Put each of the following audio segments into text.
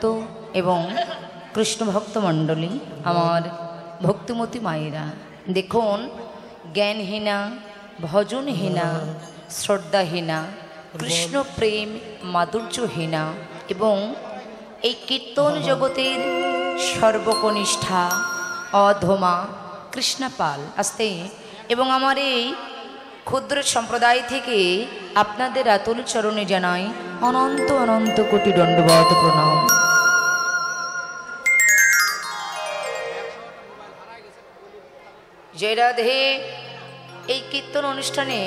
তো এবং কৃষ্ণ ভক্ত মণ্ডলী আমার ভক্তিমতী মায়েরা দেখুন জ্ঞানহীনা ভজনহীনা শ্রদ্ধাহীনা কৃষ্ণ প্রেম মাধুর্যহীনা এবং এই কীর্তন জগতের সর্বকনিষ্ঠা অধমা কৃষ্ণপাল আসতে এবং আমার এই ক্ষুদ্র সম্প্রদায় থেকে আপনাদের আতুল চরণে জানাই অনন্ত অনন্ত কোটি দণ্ডবত প্রণাম। জয় রাধে। এই কীর্তন অনুষ্ঠানে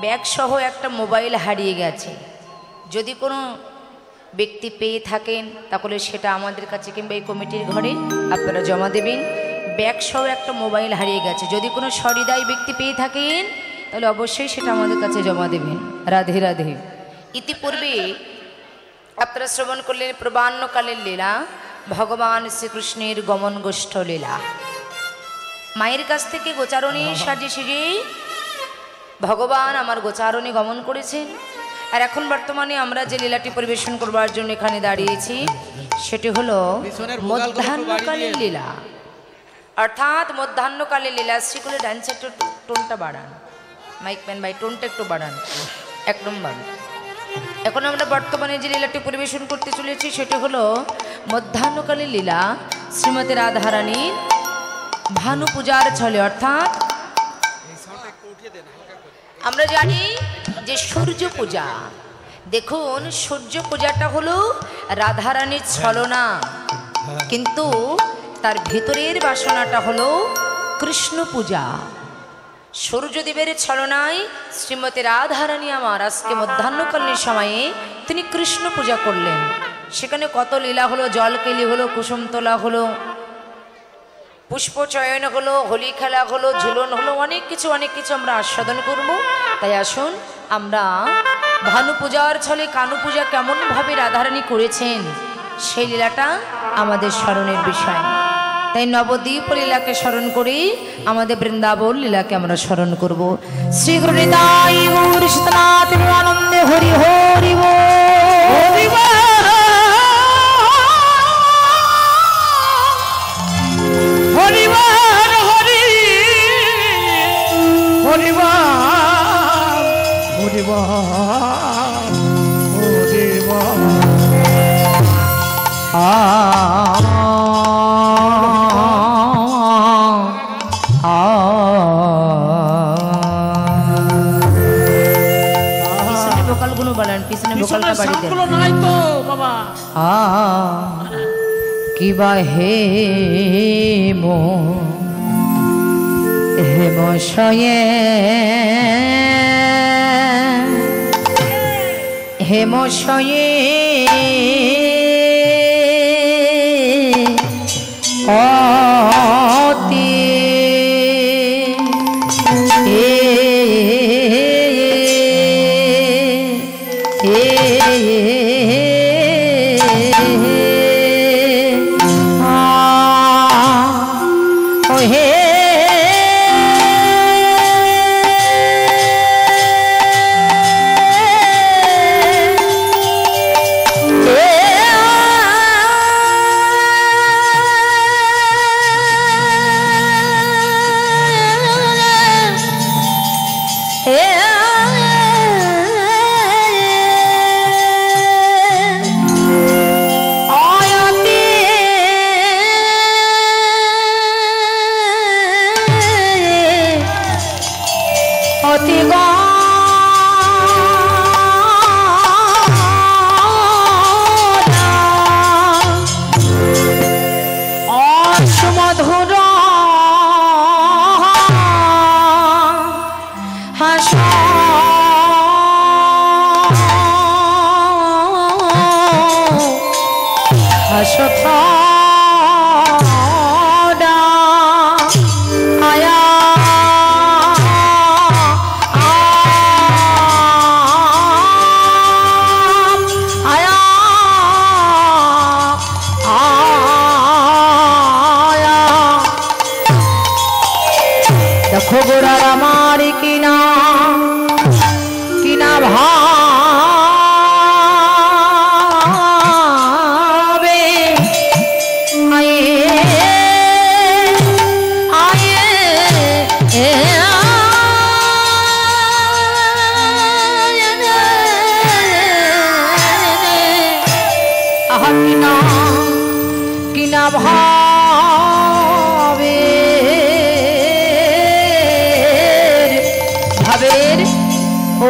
ব্যাগসহ একটা মোবাইল হারিয়ে গেছে। যদি কোনো ব্যক্তি পেয়ে থাকেন তাহলে সেটা আমাদের কাছে কিংবা এই কমিটির ঘরে আপনারা জমা দেবেন। ব্যাগসহ একটা মোবাইল হারিয়ে গেছে, যদি কোনো সহৃদয় ব্যক্তি পেয়ে থাকেন তাহলে অবশ্যই সেটা আমাদের কাছে জমা দেবেন। রাধে রাধে। ইতিপূর্বে আপনারা শ্রবণ করলেন প্রবান্নকালের লীলা, ভগবান শ্রীকৃষ্ণের গমন গোষ্ঠ লীলা। মায়ের কাছ থেকে গোচারণী সাজে সেজে ভগবান আমার গোচারণে গমন করেছেন। আর এখন বর্তমানে আমরা যে লীলাটি পরিবেশন করবার জন্য এখানে দাঁড়িয়েছি সেটি হলো মধ্যাহ্নকালের লীলা, অর্থাৎ মধ্যাহ্নকালের লীলা। শ্রীকুলে ডান্সের টোনটা বাড়ান, মাইকম্যান ভাই টোনটা একটু বাড়ান। এক নম্বর, এখন আমরা বর্তমানে যে লীলাটি পরিবেশন করতে চলেছি সেটি হলো মধ্যাহ্নকালের লীলা শ্রীমতী রাধারানীর ভানু পূজার ছলে, অর্থাৎ আমরা জানি যে সূর্য পূজা। দেখুন সূর্য পূজাটা হলো রাধারানীর ছলনা, কিন্তু তার ভিতরের বাসনাটা হলো কৃষ্ণ পূজা। সূর্যদেবের ছলনায় শ্রীমতী রাধারানী আমার আজকে মধ্যাহ্নকালীন সময়ে তিনি কৃষ্ণ পূজা করলেন। সেখানে কত লীলা হলো, জলকেলি হলো, কুসুম তোলা হলো, পুষ্প চয়ন হলো, হোলি খেলা হলো, ঝুলন হলো, অনেক কিছু আমরা আস্বাদন করব। তাই আসুন আমরা ভানু পূজার ছলে কানু পূজা কেমনভাবে রাধারানী করেছেন সেই লীলাটা আমাদের স্মরণের বিষয়। তাই নবদ্বীপ লীলাকে স্মরণ করি, আমাদের বৃন্দাবন লীলাকে আমরা স্মরণ করব। শ্রী গুরু নিতাই গৌর সীতানাথ আনন্দে হরি হরি হরি ভোকালগুলো বলেন, পিছনে ভোকালটা বাড়ি দেন। কিবা হে মো হেমশয়ে হেমশয়ে অতি দেখো গোড়ার আমার কিনা কিনা ভা আহা কিনা ভাবের ও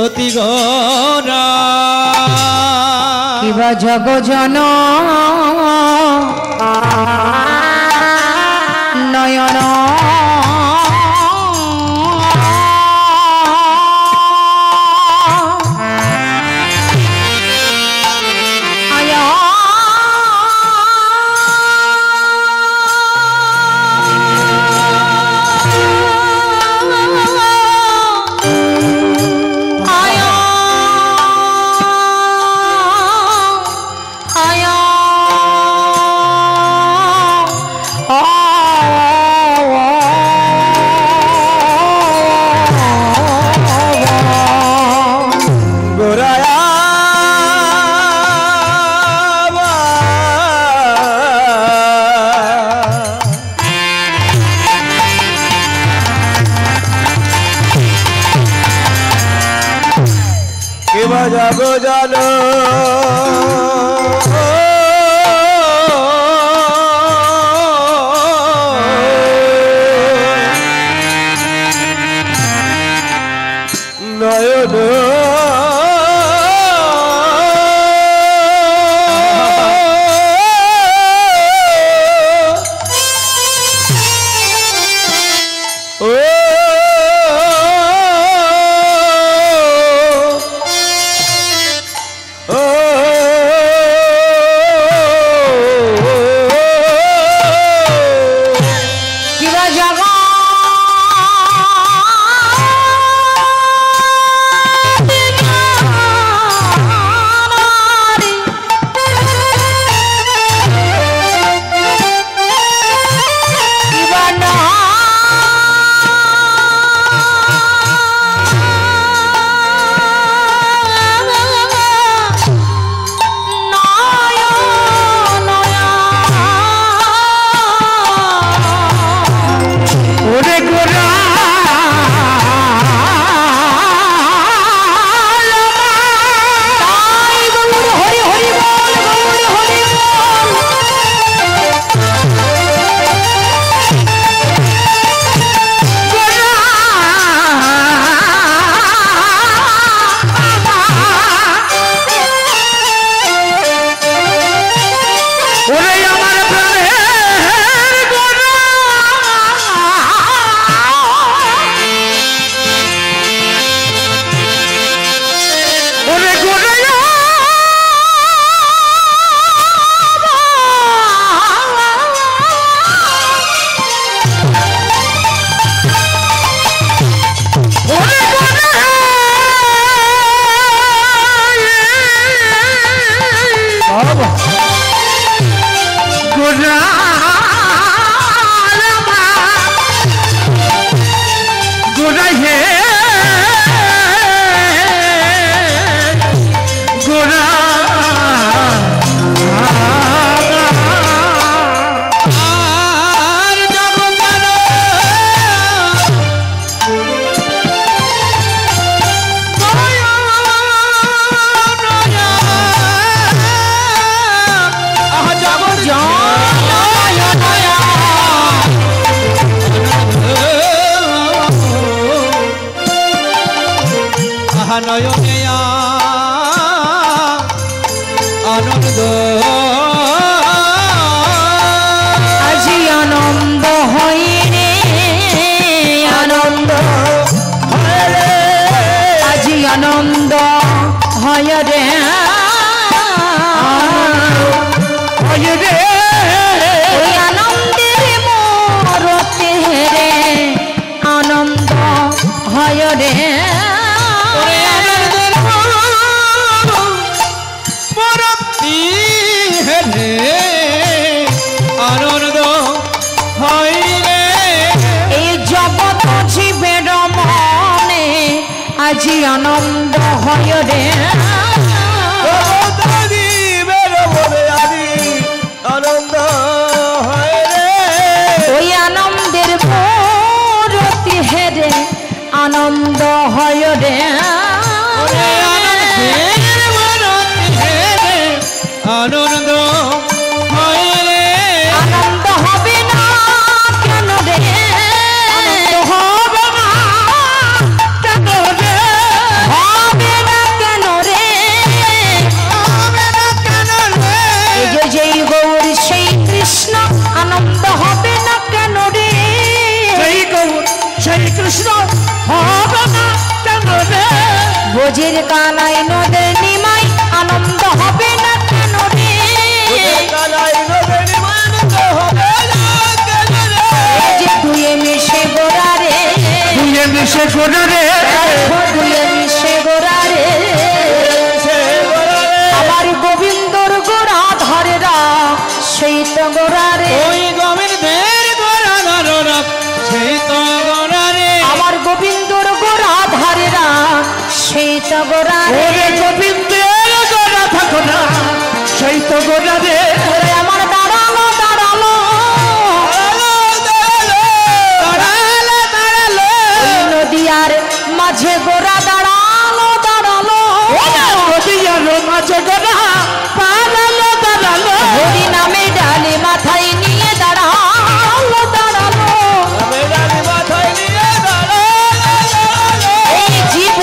অতি গৌরা কিবা জগজন নয়ন যাবো জানো নয়ন নয়নে আনন্দ আজি আনন্দ হয় রে আনন্দ হয় রে আজি আনন্দ হয় রে হয় রে ওই আনন্দের মরতে রে আনন্দ হয় রে আনন্দ হয় রে এই জগৎ জীবের মনে আজি আনন্দ হয় রে আনন্দ হয় রে ওই আনন্দের মূরতি হেরে আনন্দ হয় রে আনন্দ হয় রে আনন্দ হবে না কেন রে আনন্দ হবে না কেন রে হবে না কেন রে হবে না কেন রে এই যে যেই গৌর সেই কৃষ্ণ আনন্দ হবে না কেন রে সেই গৌর সেই কৃষ্ণ হবে না কেন রে বোঝের কানাই নদের নিমাই আনন্দ হবে না কেন রে দুয়ে মিশে গোরা রে দুয়ে মিশে গোরা রে দুয়ে মিশে গোরা রে আমার গোবিন্দর গোরা ধরে রা সেই তো গোরা রে ওই গোবিন্দের গোরা ধরা সেই তো গোরা রে আমার গোবিন্দর গোরা ধরে রা সেই তো গোরা রে গোবিন্দের গোরা থাকো না সেই তো গোরা রে আমার দাঁড়ালো দাঁড়ালো নদিয়ার মাঝে গোরা দাঁড়ালো দাঁড়ালো নদিয়ার মাঝে গোরা পালালো দাঁড়ালো হরি নামে ডালে মাথায় নিয়ে দাঁড়ালো দাঁড়ালো এই জীব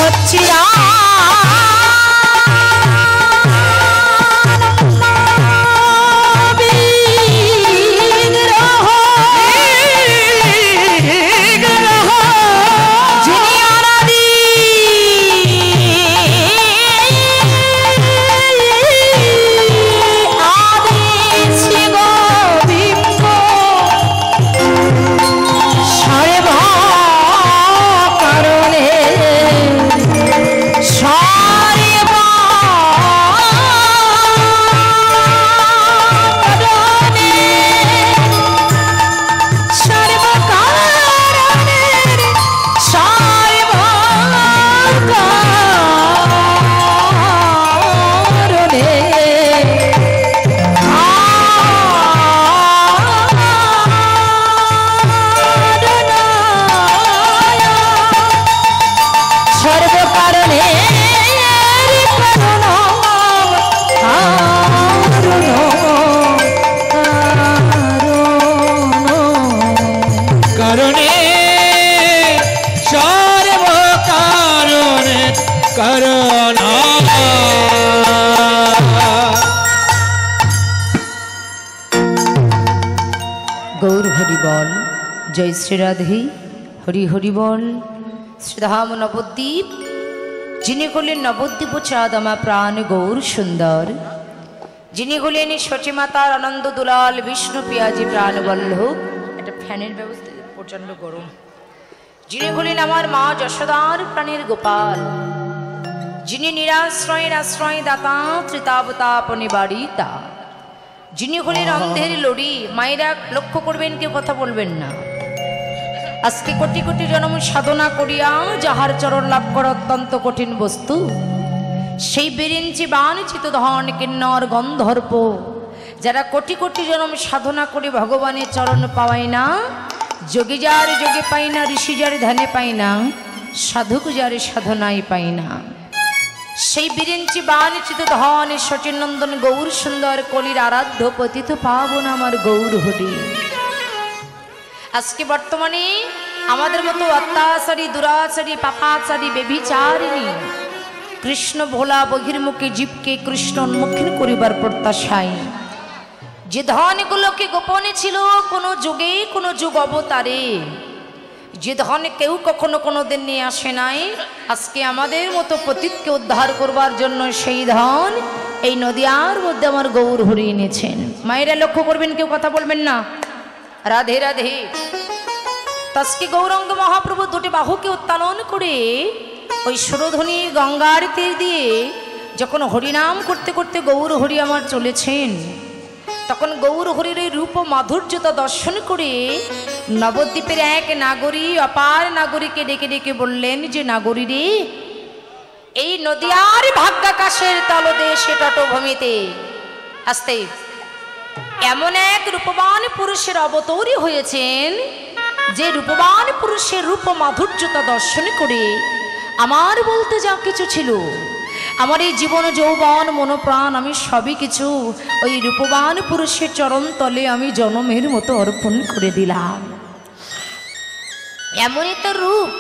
সচ্চিরা गौर हरि बोल। जय श्री राधे हरि हरि बोल। श्रीधाम नवद्वीप जिनि हलेन नवद्वीप चाँद आमार प्राण गौर सुंदर, जिनि हलेन शची मातार आनंद दुलाल विष्णु पियाजी प्राण बल्लभ, एक फैनेर व्यवस्था प्रचंड गरम, जिनि हलेन आमार मा यशोदार प्राणेर गोपाल, जिनि निराश्रयेर आश्रय दाता त्रितावताप निवारिता, जिनि हलेन अंधेर लड़ी। मायेरा लक्ष्य करबेन केउ कथा बोलबेन ना। आजके कोटी कोटी जन्म साधना करिया जाहार चरण लाभ करा अत्यंत कठिन वस्तु, सेई बिरिंचि बांछित धन किन्नर गंधर्प যারা কোটি কোটি জন্ম সাধনা করে ভগবানের চরণ পাওয়ায় না, যোগী যার যোগে পায় না, ঋষি যার ধ্যানে পায় না, সাধক যার সাধনায় পায় না, সেই বিরিঞ্চি বাঞ্ছিত ধন সচিনন্দন গৌর সুন্দর কলির আরাধ্য পতিত পাবন আমার গৌর হরি। আজকে বর্তমানে আমাদের মতো অত্যাচারী দুরাচারী পাপাচারী বেবিচারিণী কৃষ্ণ ভোলা বহির্মুখী জীবকে কৃষ্ণ উন্মুখীন করিবার প্রত্যাশায় যে ধনগুলোকে গোপনে ছিল কোনো যুগে কোনো যুগ অবতারে, যে ধন কেউ কখনো কোনো দিন নিয়ে আসে নাই, আজকে আমাদের মতো পতিতকে উদ্ধার করবার জন্য সেই ধন এই নদিয়ার মধ্যে আমার গৌর হরি এনেছেন। মায়েরা লক্ষ্য করবেন, কেউ কথা বলবেন না। রাধে রাধে। আজকে গৌরাঙ্গ মহাপ্রভু দুটি বাহুকে উত্তোলন করে ওই সুরধ্বনি গঙ্গার তীর দিয়ে যখন হরিনাম করতে করতে গৌর হরি আমার চলেছেন, তখন গৌর হরির এই রূপ মাধুর্যতা দর্শন করে নবদ্বীপের এক নাগরী অপার নাগরীকে ডেকে ডেকে বললেন যে নাগরী রে, এই নদিয়ার ভাগ্যাকাশের তলদেশে তটভূমিতে আসতে এমন এক রূপবান পুরুষের অবতরী হয়েছেন, যে রূপবান পুরুষের রূপ মাধুর্যতা দর্শন করে আমার বলতে যা কিছু ছিল, আমার এই জীবন যৌবন মনোপ্রাণ আমি সবই কিছু ওই রূপবান পুরুষের চরণ তলে আমি জনমের মতো অর্পণ করে দিলাম। এমনই তো রূপ,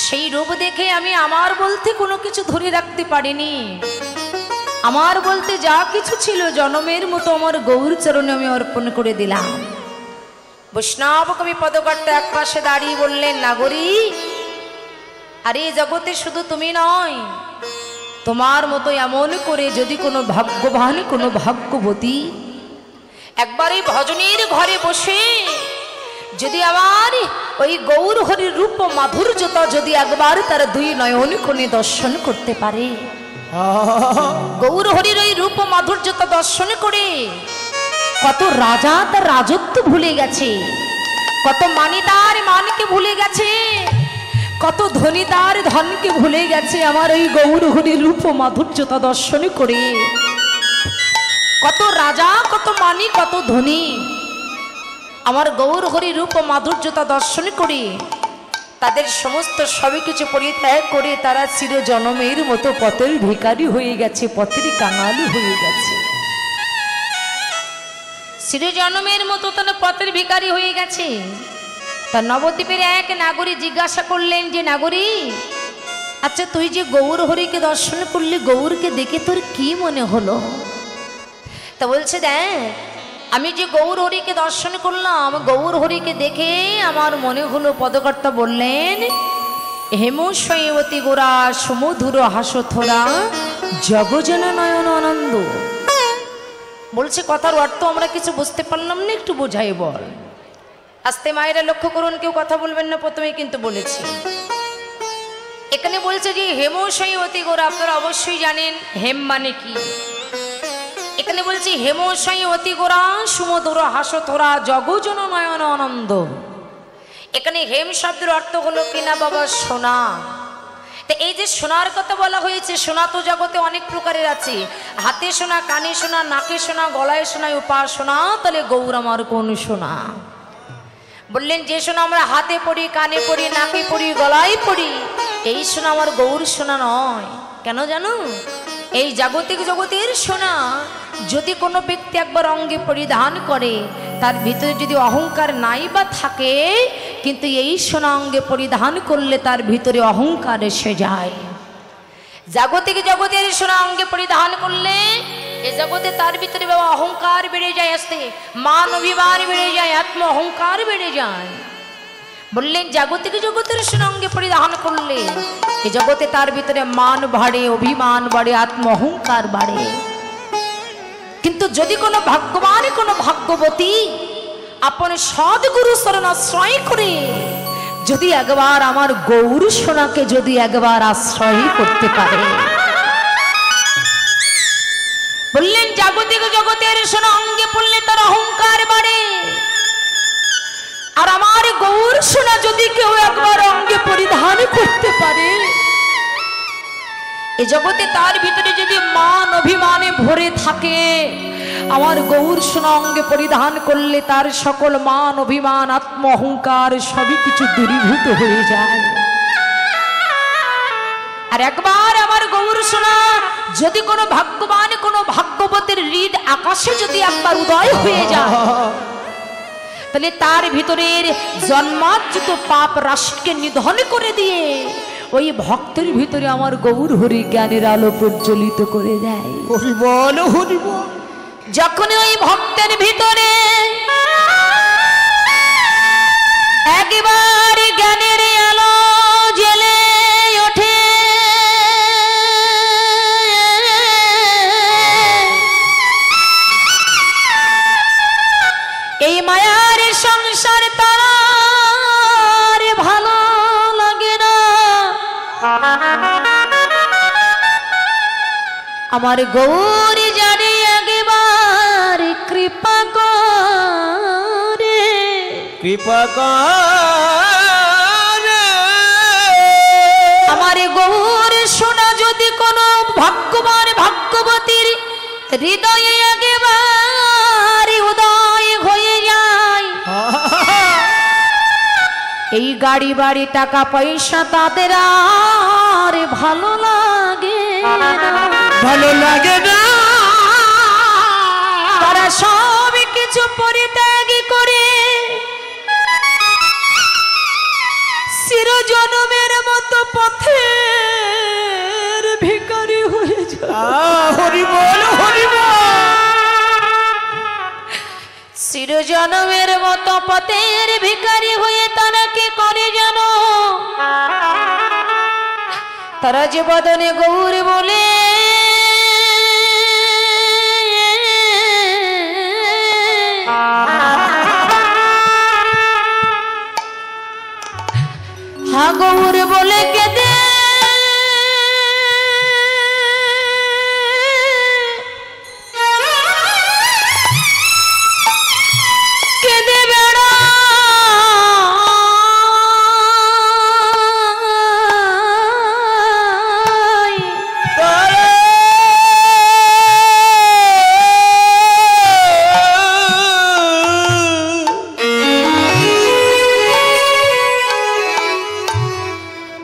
সেই রূপ দেখে আমি আমার বলতে কোনো কিছু ধরে রাখতে পারিনি, আমার বলতে যা কিছু ছিল জনমের মতো আমার গৌর চরণে আমি অর্পণ করে দিলাম। বৈষ্ণব কবি পদকর্তা এক পাশে দাঁড়িয়ে বললেন, নাগরী, আরে জগতে শুধু তুমি নয়, তোমার মতো এমন করে যদি কোনো ভাগ্যবান কোনো ভাগ্যবতী একবার এই ভজনের ঘরে বসে যদি আমার ওই গৌর হরির রূপ মাধুর্যতা যদি একবার তার দুই নয়ন কোণে দর্শন করতে পারে, গৌর হরির ওই রূপ মাধুর্যতা দর্শন করে কত রাজা তার রাজত্ব ভুলে গেছে, কত মানি তার মানকে ভুলে গেছে, কত ধনী তার ধনকে ভুলে গেছে, আমার ওই গৌর হরির রূপ মাধুর্যতা দর্শন করে কত রাজা কত মানি কত ধনী আমার গৌর হরি রূপ মাধুর্যতা দর্শন করে তাদের সমস্ত সবই কিছু পরিত্যাগ করে তারা চির জনমের মতো পথের ভিখারি হয়ে গেছে, পথের কাঙালি হয়ে গেছে, চির জনমের মতো তারা পথের ভিখারি হয়ে গেছে। তা নবদ্বীপের এক নাগরী জিজ্ঞাসা করলেন যে নাগরী, আচ্ছা তুই যে গৌর হরিকে দর্শন করলি, গৌরকে দেখে তোর কি মনে হলো? তা বলছে দেখ, আমি যে গৌর হরিকে দর্শন করলাম, গৌর হরিকে দেখে আমার মনে হলো, পদকর্তা বললেন, হেমশয়বতী গোরা সমধুর হাসথরা জগজন নয়ন আনন্দ। বলছে কথার অর্থ আমরা কিছু বুঝতে পারলাম না, একটু বোঝাই বল। আস্তে মায়েরা লক্ষ্য করুন, কেউ কথা বলবেন না, প্রথমেই কিন্তু বলেছি। এখানে বলছে যে হেমশয়বতী গোরা, আপনারা অবশ্যই জানেন হেম মানে কি। এখানে বলছি হেমশয়বতী গোরা সুমধুর হাসথরা জগজন নয়ন আনন্দ। এখানে হেম শব্দের অর্থ হলো কিনা বাবা সোনা। তো এই যে সোনার কথা বলা হয়েছে, সোনা তো জগতে অনেক প্রকারের আছে, হাতে সোনা, কানে সোনা, নাকে সোনা, গলায় সোনা, উপা সোনা। তাহলে গৌর আমার কোন সোনা? বললেন যে সোনা আমরা হাতে পড়ি, কানে পড়ি, নাকে পড়ি, গলায় পড়ি, এই সোনা আমার গৌর সোনা নয়। কেন জানো? এই জাগতিক জগতের সোনা যদি কোনো ব্যক্তি একবার অঙ্গে পরিধান করে, তার ভিতরে যদি অহংকার নাই বা থাকে, কিন্তু এই সোনা অঙ্গে পরিধান করলে তার ভিতরে অহংকার এসে যায়। জাগতিক জগতের সোনা অঙ্গে পরিধান করলে এ জগতে তার ভিতরে বাবা অহংকার বেড়ে যায়, আসতে মান অভিমান বেড়ে যায়, আত্ম অহংকার বেড়ে যায়। বললেন জাগতিক জগতের সোনা অঙ্গে পরিধান করলে এ জগতে তার ভিতরে মান বাড়ে, অভিমান বাড়ে, আত্ম অহংকার বাড়ে। কিন্তু যদি কোনো ভাগ্যবান, কোনো ভাগ্যবতী আপন সদ্গুরু শরণ আশ্রয় করে যদি একবার আমার গৌর সোনাকে যদি একবার আশ্রয় করতে পারে, বললেন জাগতিক জগতের সোনা অঙ্গে পড়লে তার অহংকার বাড়ে। আর আমার গৌর সোনা যদি কেউ একবার অঙ্গে পরিধান করতে পারে, এ জগতে তার ভিতরে যদি মান অভিমানে ভরে থাকে, আমার গৌর সোনা অঙ্গে পরিধান করলে তার সকল মান অভিমান আত্ম অহংকার সবই কিছু দূরীভূত হয়ে যায়। আর একবার আমার গৌর সোনা যদি কোনো ভাগ্যবান, কোনো ভাগ্যবতীর হৃদ আকাশে যদি একবার উদয় হয়ে যায়, তাহলে তার ভিতরের জন্মার্জিত পাপ রাশিকে নিধন করে দিয়ে ওই ভক্তের ভিতরে আমার গৌর হরি জ্ঞানের আলো প্রজ্বলিত করে দেয়। হরি বল, হরি বল। যখন ওই ভক্তের ভিতরে একবার জ্ঞানের আলো জ্বলে ওঠে, এই মায়ার সংসার তার ভালো লাগে না। আমার গৌর জানে একবার কৃপা করে, কৃপা করে আমার গৌর সোনা যদি কোনো ভাগ্যবান ভাগ্যবতীর হৃদয়ে একবার উদয় হয়ে যায়, এই গাড়ি বাড়ি টাকা পয়সা তাদের আর ভালো লাগে না, ভালো লাগে না। তারা সব কিছু পরিত্যাগ করে চিরজন্মের মতো পথের ভিখারি হয়ে যায়। হরি বল, হরি বল। চিরজন্মের মতো পথের ভিখারি হয়ে তারা কি করে জানো? তারা যে বদনে গৌর বলে হা গৌর বলে কেঁদে কেঁদে বেড়া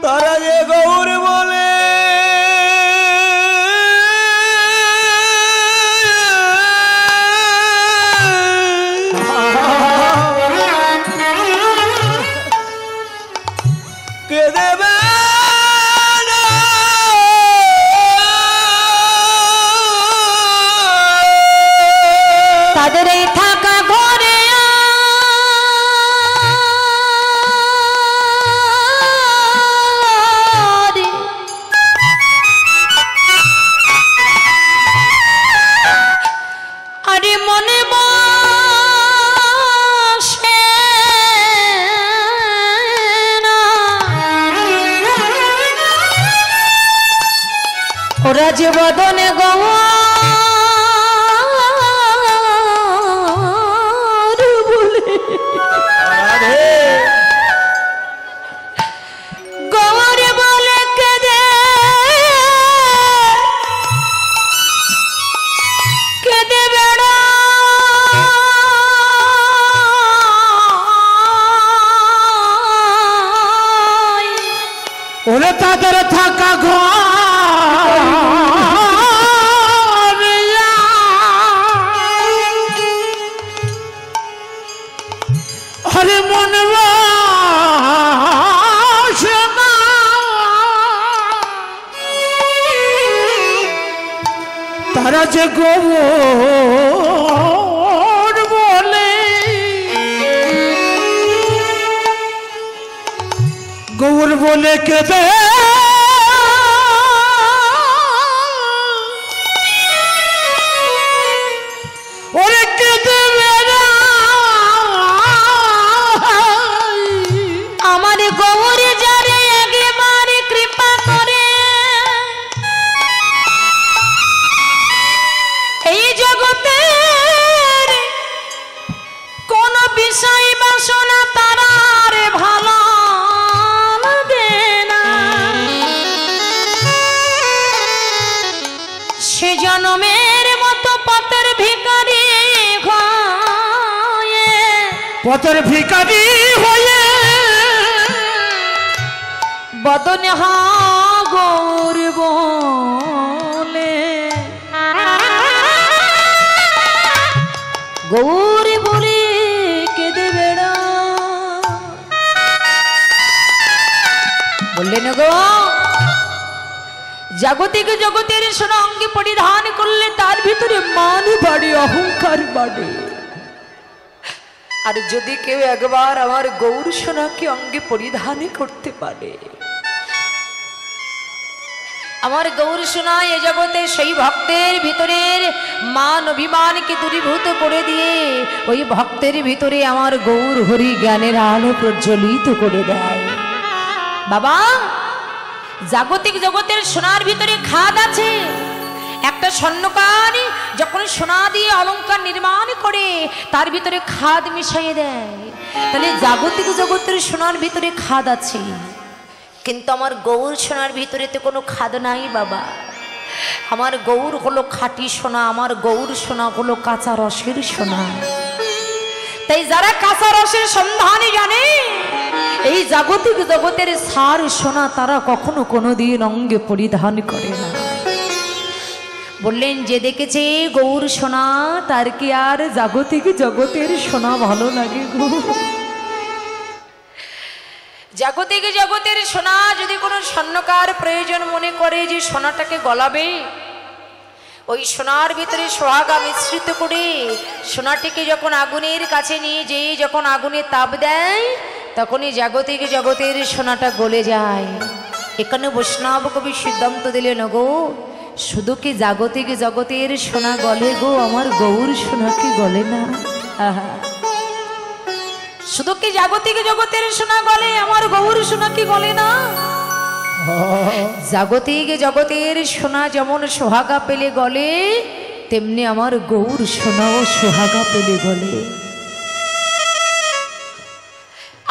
তারা রাজবদনে গৌর বলে গৌর বলে কেঁদে কেঁদে বেড়া ওরে তাদের থাকা ঘর আরে মন তারা যে গোবর বলে গৌর বলে কেঁদে ওরে কেঁদে আমার গৌরে যারে একবারে কৃপা করে এই জগতের কোন বিষয় বাসনা তারার ভালো লাগে না সে জন্মের মতো পথের ভিখারি হয়ে পথের ভিখারি হয়ে বদনে গৌর বলে গৌর বলে কেঁদে বেড়া বললেন গো জাগতিক জগতের সোনা অঙ্গে পরিধান করলে তার ভিতরে মান বাড়ে অহংকার বাড়ে আর যদি কেউ একবার আমার গৌর সোনাকে অঙ্গে পরিধান করতে পারে আমার গৌর সোনা এ জগতে সেই ভক্তের ভিতরের মান অভিমানকে দূরীভূত করে দিয়ে ওই ভক্তের ভিতরে আমার গৌর হরি জ্ঞানের আলো প্রজ্বলিত করে দেয় বাবা জাগতিক জগতের সোনার ভিতরে খাদ আছে একটা স্বর্ণকার যখন সোনা দিয়ে অলংকার নির্মাণ করে তার ভিতরে খাদ মিশিয়ে দেয় তাহলে জাগতিক জগতের সোনার ভিতরে খাদ আছে কিন্তু আমার গৌর সোনার ভিতরে তো কোনো খাদ নাই বাবা আমার গৌর হলো খাঁটি সোনা আমার গৌর সোনা হলো কাঁচা রসের সোনা তাই যারা কাঁচা রসের সন্ধানে জানে এই জাগতিক জগতের সার সোনা তারা কখনো কোনোদিন অঙ্গে পরিধান করে না বললেন যে দেখেছে গৌর সোনা তার কি আর জাগতিক জগতের সোনা ভালো লাগে গো জাগতিক জগতের সোনা যদি কোনো স্বর্ণকার প্রয়োজন মনে করে যে সোনাটাকে গলাবে ওই সোনার ভিতরে সোহাগা মিশ্রিত করে সোনাটিকে যখন আগুনের কাছে নিয়ে যেয়ে যখন আগুনে তাপ দেয় তখনই জাগতিক জগতের সোনাটা গলে যায় এখানে বৈষ্ণব কবি সিদ্ধান্ত দিলেন গো শুধু কি জাগতিক জগতের সোনা গলে গো আমার গৌর সোনা কি গলে না শুধু কি জাগতিক জগতের সোনা গলে আমার গৌর সোনা কি গলে না জাগতিক জগতের সোনা যেমন সোহাগা পেলে গলে তেমনি আমার গৌর সোনাও সোহাগা পেলে গলে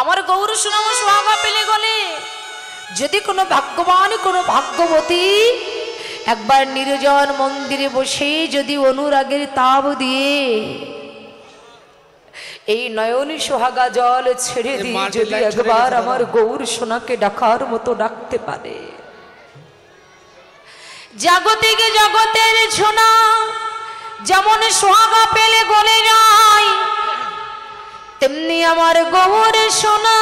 আমার গৌর সোনাও সোহাগা পেলে গলে যদি কোনো ভাগ্যবান কোনো ভাগ্যবতী একবার নির্জন মন্দিরে বসে যদি অনুরাগের তাপ দিয়ে এই নয়ন সোহাগা জল ছেড়ে দিয়ে যদি একবার আমার গৌর সোনাকে ডাকার মতো ডাকতে পারে জাগতিক জগতের সোনা যেমন সোহাগা পেলে গলে যায় তেমনি আমার গৌর সোনা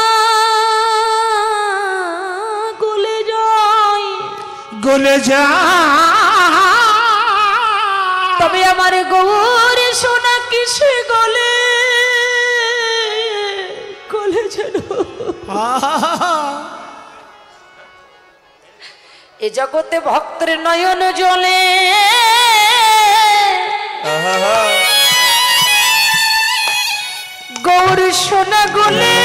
গলে যায় তবে আমার গৌর সোনা কিসে গলে গলে যেন এ জগতে ভক্তের নয়ন জলে গৌর সোনা গলে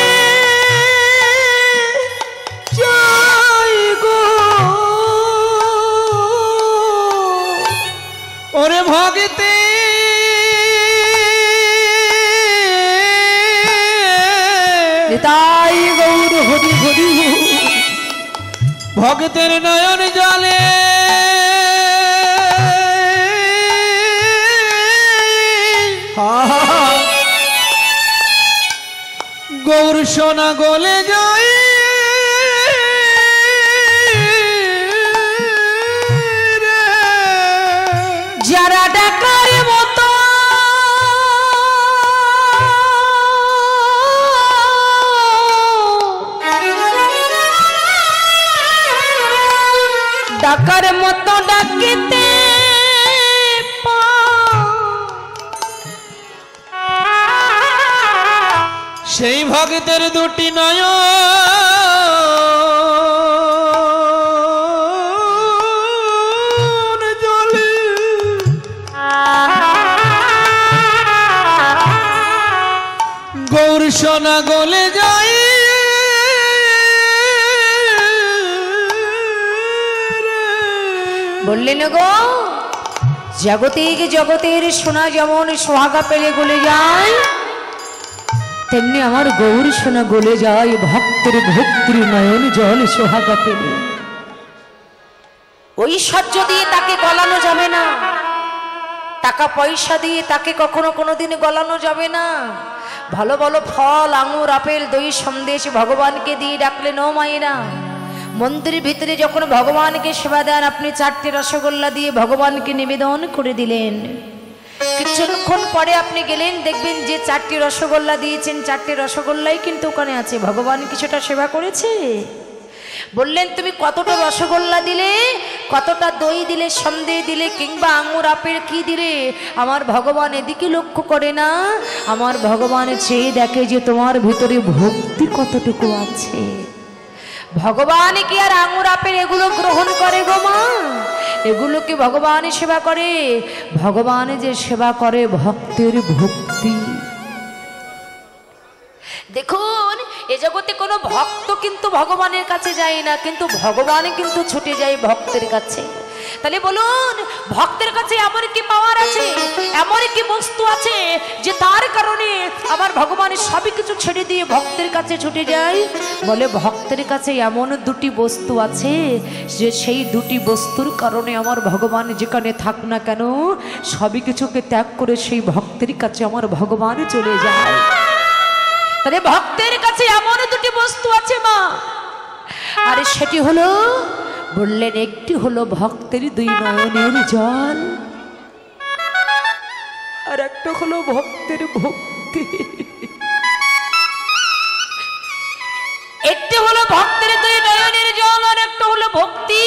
জয় গো ভক্তি তাই গৌর হরি হরি ভক্তের নয়ন জলে গৌর সোনা গলে যায় যারা ডাকার মতো ডাকার মতো ডাকিতে সেই ভক্তের দুটি নয়ন জলে গৌর সোনা গলে যায় বললেন গো জগতের জগতের সোনা যেমন সোহাগা পেলে গলে যায়, তেমনি আমার গৌর সোনা গলে যায় ভক্তের ভক্তির নয়ন জল সোহাগা পেলে। ঐশ্বর্য দিয়ে তাকে গলানো যাবে না, টাকা পয়সা দিয়ে তাকে কখনো কোনোদিন গলানো যাবে না। ভালো ভালো ফল, আঙুর, আপেল, দই, সন্দেশ ভগবানকে দিয়ে ডাকলেন ও মায়েরা। মন্দিরের ভিতরে যখন ভগবানকে সেবা দেন, আপনি 4টে রসগোল্লা দিয়ে ভগবানকে নিবেদন করে দিলেন। কিছুক্ষণ পরে আপনি গেলেন, দেখবেন যে 4টে রসগোল্লা দিয়েছেন, 4টে রসগোল্লাই কিন্তু ওখানে আছে। ভগবান কিছুটা সেবা করেছে? বললেন তুমি কতটা রসগোল্লা দিলে, কতটা দই দিলে, সন্দেশ দিলে, কিংবা আঙুর আপেল কি দিলে, আমার ভগবান এদিকে লক্ষ্য করে না। আমার ভগবান চেয়ে দেখে যে তোমার ভিতরে ভক্তি কতটুকু আছে। ভগবান কি আর আঙুর আপেল এগুলো গ্রহণ করে গো মা? এগুলো কি ভগবান সেবা করে? ভগবান যে সেবা করে ভক্তের ভক্তি। দেখুন এ জগতে কোনো ভক্ত কিন্তু ভগবানের কাছে যায় না, কিন্তু ভগবান কিন্তু ছুটে যায় ভক্তের কাছে। তাহলে বলুন ভক্তের কাছে এমন কি পাওয়ার আছে, এমন কি বস্তু আছে যে তার কারণে আমার ভগবানের সবই কিছু ছেড়ে দিয়ে ভক্তের কাছে ছুটে যায়? বলে ভক্তের কাছে এমন দুটি বস্তু আছে যে সেই দুটি বস্তুর কারণে আমার ভগবান যেখানে থাক না কেন সবই কিছুকে ত্যাগ করে সেই ভক্তের কাছে আমার ভগবান চলে যায়। তাহলে ভক্তের কাছে এমন দুটি বস্তু আছে মা, আর সেটি হলো, বললেন একটি হলো ভক্তের 2 নয়নের জল, আর একটা হলো ভক্তের ভক্তি। একটি হলো ভক্তের 2 নয়নের জল, আর একটা হলো ভক্তি।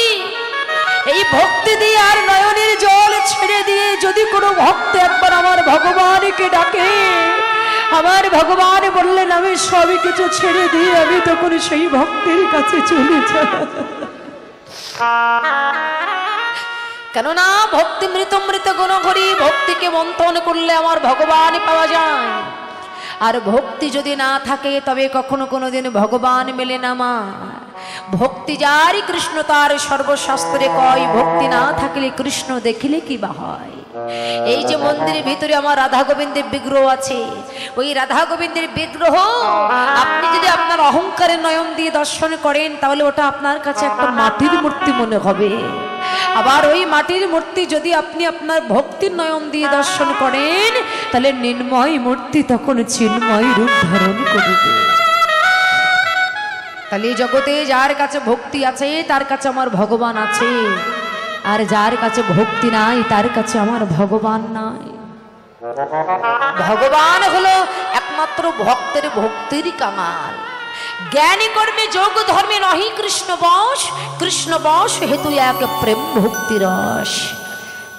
এই ভক্তি দিয়ে আর নয়নের জল ছেড়ে দিয়ে যদি কোনো ভক্ত একবার আমার ভগবানকে ডাকে, আমার ভগবান বললেন আমি সবই কিছু ছেড়ে দিয়ে আমি তখন সেই ভক্তের কাছে চলে যাই। কেননা ভক্তি মৃত মৃত গুণঘরি, ভক্তিকে মন্থন করলে আমার ভগবান পাওয়া যায়। আর ভক্তি যদি না থাকে তবে কখনো কোনোদিন ভগবান মেলে না মা। ভক্তি যারই কৃষ্ণ তার সর্বশাস্ত্রে কয়, ভক্তি না থাকলে কৃষ্ণ দেখিলে কি বা হয়। এই যে মন্দিরের ভিতরে আমার রাধা গোবিন্দের বিগ্রহ আছে, ওই রাধা গোবিন্দের বিগ্রহ আপনি যদি আপনার অহংকারের নয়ন দিয়ে দর্শন করেন তাহলে ওটা আপনার কাছে একটা মাটির মূর্তি মনে হবে। আবার ওই মাটির মূর্তি যদি আপনি আপনার ভক্তির নয়ন দিয়ে দর্শন করেন তাহলে নির্ময় মূর্তি তখন চিন্ময় রূপ ধারণ করবে। তাহলে জগতে যার কাছে ভক্তি আছে তার কাছে আমার ভগবান আছে, আর যার কাছে ভক্তি নাই তার কাছে আমার ভগবান নাই। ভগবান হলো একমাত্র ভক্তের ভক্তির কামাল। জ্ঞানী কর্মে যোগ ধর্মে নহি কৃষ্ণ বশ, কৃষ্ণ বশ হেতু এক প্রেম ভক্তি রস।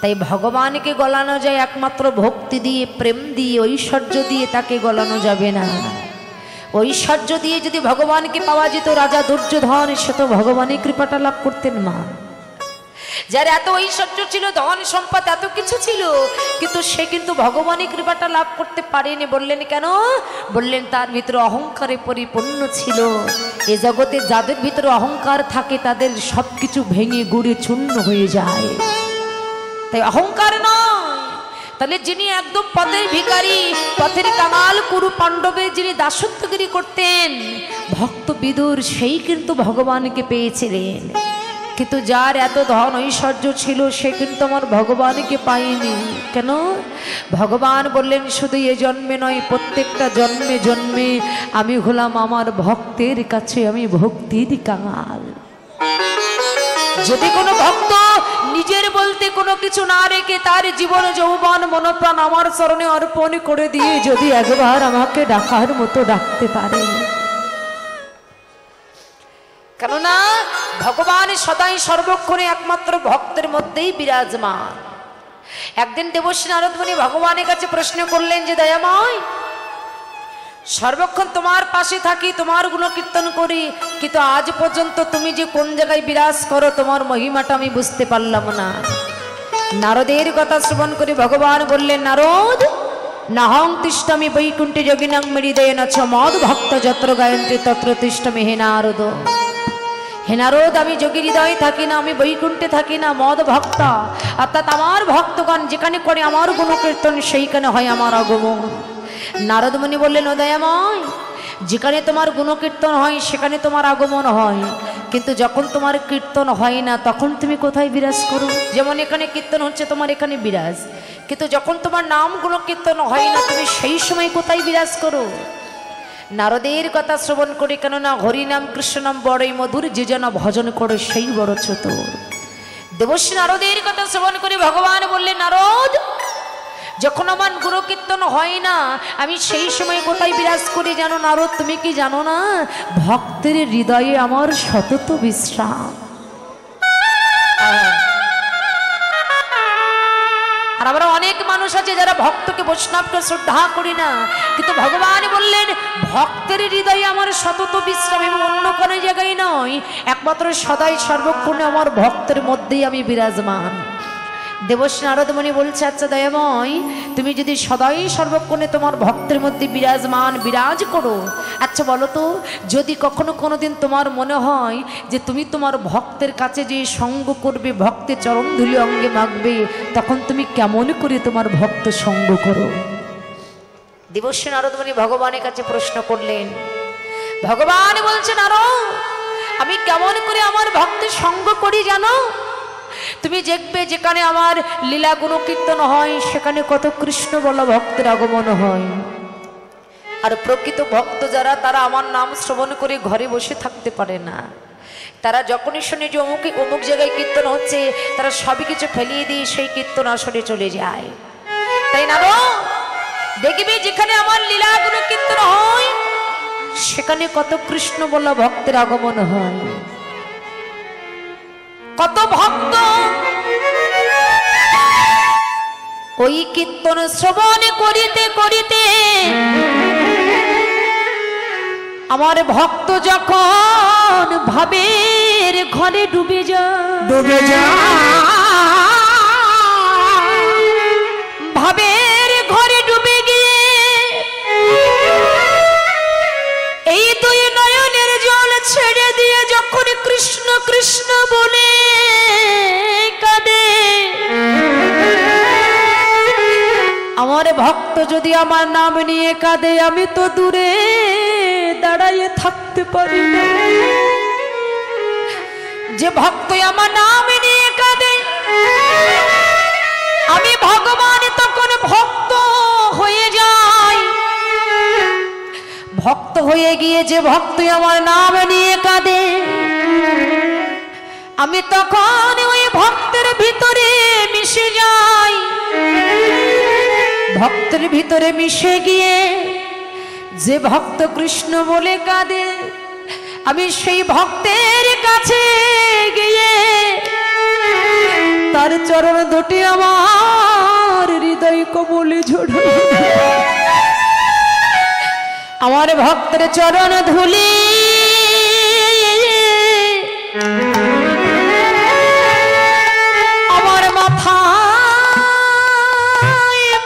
তাই ভগবানকে গলানো যায় একমাত্র ভক্তি দিয়ে, প্রেম দিয়ে, ঐশ্বর্য দিয়ে তাকে গলানো যাবে না। ঐশ্বর্য দিয়ে যদি ভগবানকে পাওয়া যেত, রাজা দুর্যোধন সে তো ভগবানের কৃপাটা লাভ করতেন মা। যার এত ঐশ্বর্য ছিল, ধন সম্পদ এত কিছু ছিল, কিন্তু সে কিন্তু ভগবানের কৃপাটা লাভ করতে পারেনি। বললেন কেন? বললেন তার ভিতরে অহংকারে পরিপূর্ণ ছিল। এ জগতে যাদের ভিতরে অহংকার থাকে তাদের সবকিছু ভেঙে গুড়ে চূর্ণ হয়ে যায়। তাই অহংকার নয়, তাহলে যিনি একদম পথের ভিখারি, পথের কাঙাল কুরু পাণ্ডবের যিনি দাসত্বগিরি করতেন, ভক্ত বিদুর সেই কিন্তু ভগবানকে পেয়েছিলেন। কিন্তু যার এত ধন ঐশ্বর্য ছিল সে কিন্তু আমার ভগবানকে পায়নি। কেন? ভগবান বললেন শুধু এ জন্মে নয়, প্রত্যেকটা জন্মে জন্মে আমি হলাম আমার ভক্তের কাছে আমি ভক্তির কাঙাল। যদি কোনো ভক্ত নিজের বলতে কোনো কিছু না রেখে তার জীবন যৌবন মনপ্রাণ আমার চরণে অর্পণ করে দিয়ে যদি একবার আমাকে ডাকার মতো ডাকতে পারে, কেননা ভগবান সদাই সর্বক্ষণে একমাত্র ভক্তের মধ্যেই বিরাজমান। একদিন দেবশ্রী নারদ মুনি ভগবানের কাছে প্রশ্ন করলেন যে দয়াময়, সর্বক্ষণ তোমার পাশে থাকি, তোমার গুণকীর্তন করি, কিন্তু আজ পর্যন্ত তুমি যে কোন জায়গায় বিরাজ করো তোমার মহিমাটা আমি বুঝতে পারলাম না। নারদের কথা শ্রবণ করে ভগবান বললেন, নারদ, নাহং তিষ্ঠামি বৈকুণ্ঠে যোগিনাং মৃদেন ছ মদ ভক্ত যত্র গায়ন্তি তত্র তিষ্ঠামি হে নারদ। হে নারদ, আমি যোগী হৃদয়ে থাকি না, আমি বৈকুণ্ঠে থাকি না, মদ ভক্তা অর্থাৎ আমার ভক্তগণ যেখানে করে আমার গুণকীর্তন সেইখানে হয় আমার আগমন। নারদ মুনি বললেন, ও দয়াময়, যেখানে তোমার গুণকীর্তন হয় সেখানে তোমার আগমন হয়, কিন্তু যখন তোমার কীর্তন হয় না তখন তুমি কোথায় বিরাজ করো? যেমন এখানে কীর্তন হচ্ছে তোমার এখানে বিরাজ, কিন্তু যখন তোমার নাম গুণকীর্তন হয় না তুমি সেই সময় কোথায় বিরাজ করো? নারদের কথা শ্রবণ করে, কেননা হরিনাম কৃষ্ণনাম বড়ই মধুর, যে যেন ভজন করে সেই বড় চতুর। দেবশ্রী নারদের কথা শ্রবণ করে ভগবান বললেন, নারদ, যখন আমার গুণকীর্তন হয় না আমি সেই সময় কোথায় বিরাজ করি জানো নারদ? তুমি কি জানো না? ভক্তের হৃদয়ে আমার সতত বিশ্রাম। আর আমরা অনেক মানুষ আছে যারা ভক্তকে বৈষ্ণবকে শ্রদ্ধা করি না, কিন্তু ভগবান বললেন ভক্তের হৃদয়ে আমার সতত বিশ্রাম, এবং অন্য কোনো জায়গায় নয়, একমাত্র সদাই সর্বক্ষণে আমার ভক্তের মধ্যেই আমি বিরাজমান। দেবশ্রী নারদ মুনি বলছে, আচ্ছা দয়াময়, তুমি যদি সদাই সর্বক্ষণে তোমার ভক্তের মধ্যে বিরাজমান বিরাজ করো, আচ্ছা বলো তো, যদি কখনো কোনোদিন তোমার মনে হয় যে তুমি তোমার ভক্তের কাছে যে সঙ্গ করবে, ভক্তের চরণ ধুলি অঙ্গে মাখবে, তখন তুমি কেমন করে তোমার ভক্ত সঙ্গ করো? দেবশ্রী নারদ মুনি ভগবানের কাছে প্রশ্ন করলেন। ভগবান বলছে, নারদ, আমি কেমন করে আমার ভক্তের সঙ্গ করি জানো? তুমি দেখবে যেখানে আমার লীলা গুণ কীর্তন হয় সেখানে কত কৃষ্ণ বলা ভক্তের আগমন হয়। আর প্রকৃত ভক্ত যারা, তারা আমার নাম শ্রবণ করে ঘরে বসে থাকতে পারে না। তারা যখনই শুনে যে অমুক জায়গায় কীর্তন হচ্ছে, তারা সবই কিছু ফেলিয়ে দিয়ে সেই কীর্তন আসরে চলে যায়। তাই না, দেখবে যেখানে আমার লীলা গুণ কীর্তন হয় সেখানে কত কৃষ্ণ বলা ভক্তের আগমন হয়। কত ভক্ত ওই কীর্তন শ্রবণ করিতে করিতে আমার ভক্ত যখন ভাবের ঘরে ডুবে যায়, ভাবের ঘরে ডুবে গিয়ে এই দুই নয়নের জল ছেড়ে দিয়ে যখন কৃষ্ণ কৃষ্ণ বলে কাঁদে, আমার ভক্ত যদি আমার নাম নিয়ে কাঁদে, আমি তো দূরে দাঁড়াইয়ে থাকতে পারি না। যে ভক্ত আমার নাম নিয়ে কাঁদে, আমি ভগবান তখন ভক্ত হয়ে যাই। ভক্ত হয়ে গিয়ে যে ভক্ত আমার নাম নিয়ে কাঁদে, আমি তখন ওই ভক্তের ভিতরে মিশে যাই। ভক্তের ভিতরে মিশে গিয়ে যে ভক্ত কৃষ্ণ বলে কাঁদে, আমি সেই ভক্তের কাছে গিয়ে তার চরণ দুটি আমার হৃদয় কমলে ঝোড়ো, আমার ভক্তের চরণ ধুলি আমার মাথায়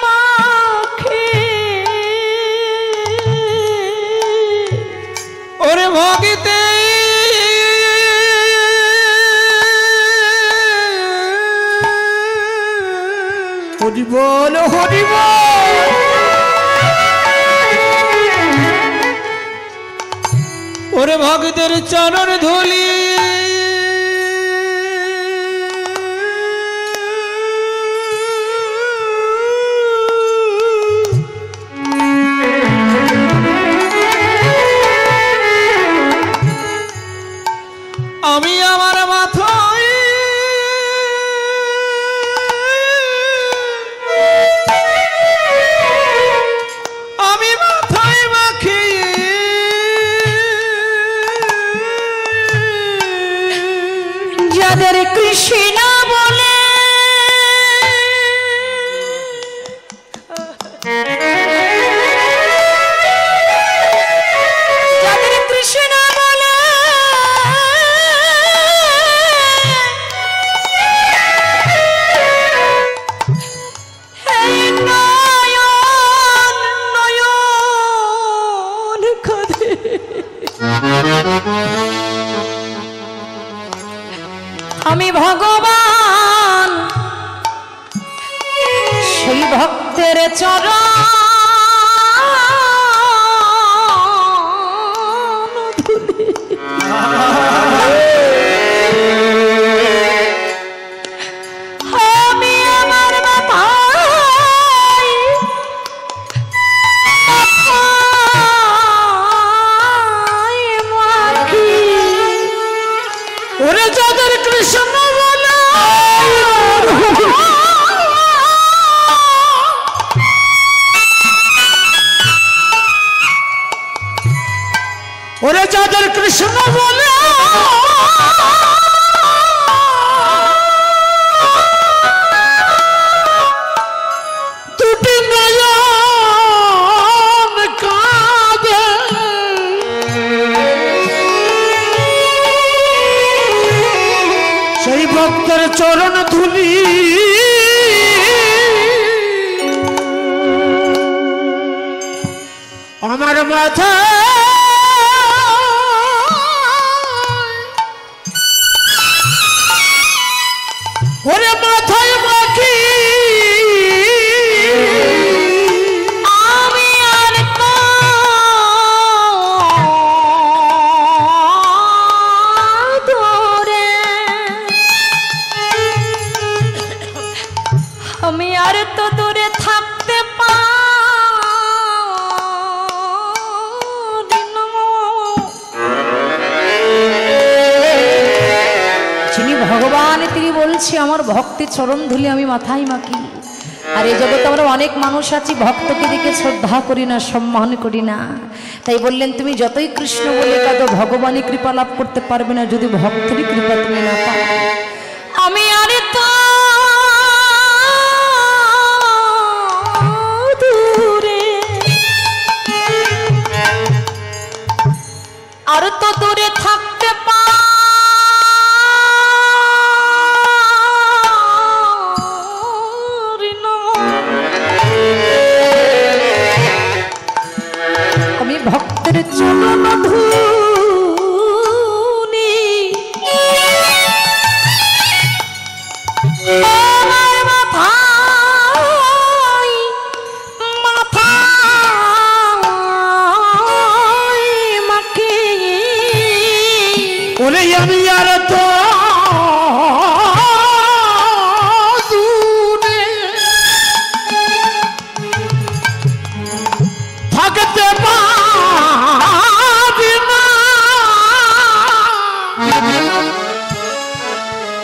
মাখে। ওরে ভগিতে হরি বল হরি বল। ওরে ভক্তের চরণ ধুলি আমি আমার মাথায় মাখি যাদের কৃষ্ণ বলে যাদের কৃষ্ণ বলে আমি ভগবান সেই ভক্তের চরণ ধুলি। আমি আমার মাথায় মাখি। ওরে যাদের কৃষ্ণ বলে ওরে যাদের কৃষ্ণ বলে দুটি নয়ন কাঁদে সেই ভক্তের চরণ ধুলি আমার মাথা ওরে মাথায় মাখি। আমি আর ধরে আমি আর তো দূরে থাকতে পারি না। যিনি ভগবান তিনি বলছি আমার ভক্তের চরণ ধুলি আমি মাথায় মাখি। আর এই জগতে আমরা অনেক মানুষ আছি ভক্তকে দেখে শ্রদ্ধা করি না, সম্মান করি না। তাই বললেন তুমি যতই কৃষ্ণ বলে কাঁদো ভগবানই কৃপা লাভ করতে পারবে না যদি ভক্তেরই কৃপা তুমি না পাও। আমি আরে তো দূরে আর তো দূরে থাকতে পারি না। আমি ভক্তের চরণ ধুলি আমার মাথায় মাখি। ওরে আমি আর তো দূরে থাকতে পারি না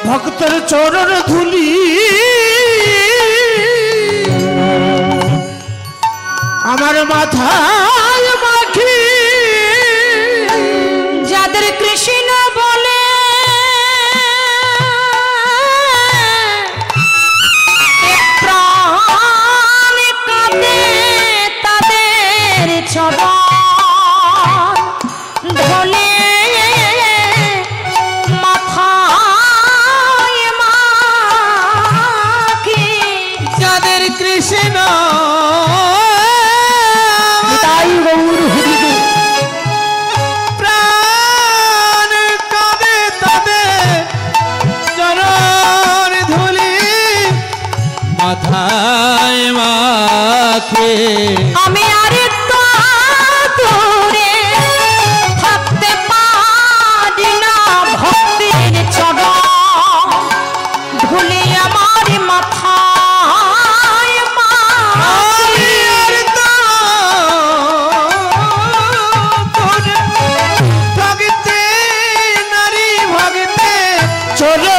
ভক্তের চরণ ধুলি আমার মাথায় মাখি। যাদের কৃষ্ণ বলে প্রাণ কাঁদে তাদের চরণ ধুলি মাথায় মাখি। যাদের কৃষ্ণ তাই রাখে আমি আর একটু দূরে থাকতে পারি না ভক্তির চরণ ধুলি আমার মাথায় মাটি। ভগতে নারী ভগতে চলো